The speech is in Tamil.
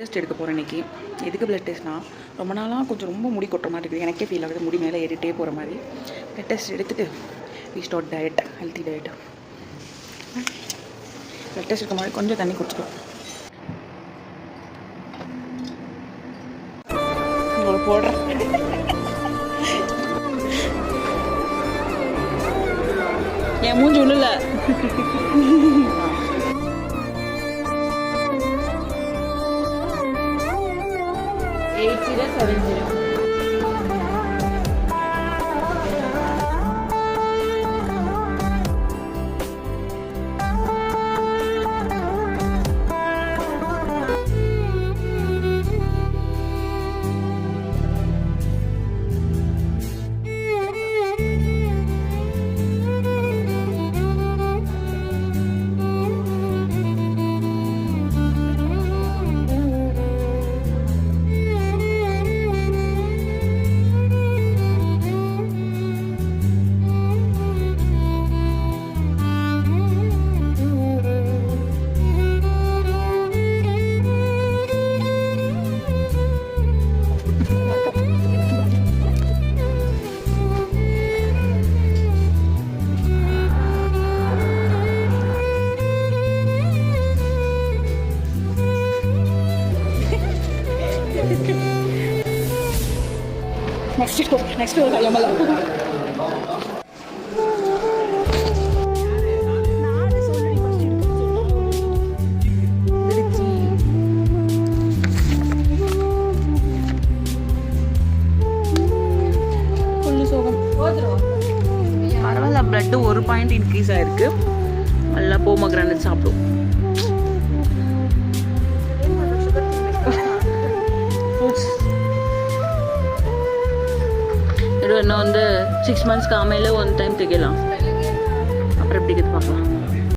டெஸ்ட் எடுக்க போகிறேன் இன்றைக்கி. எதுக்கு பிளட் டெஸ்ட்னா, ரொம்ப நாளாக கொஞ்சம் ரொம்ப முடி கொட்டுற மாதிரி இருக்குது. எனக்கே ஃபீல் ஆகுது, முடி மேலே ஏறிட்டே போகிற மாதிரி. பிளட் டெஸ்ட் எடுத்துகிட்டு we start diet, healthy diet. Blood test எடுக்க மாதிரி கொஞ்சம் தண்ணி குடிச்சிக்கலாம். போடுறேன் என் மூஞ்சி உள்ள 8070. Next to Yamala. பரவாயில்ல, பிளட் 1 பாயிண்ட் இன்க்ரீஸ் ஆயிருக்கு. நல்லா போமோகிரானேட் சாப்பிடும். இன்னும் வந்து 6 months காமையில் 1 time தெரியலாம். அப்புறம் எப்படி பார்க்கலாம்.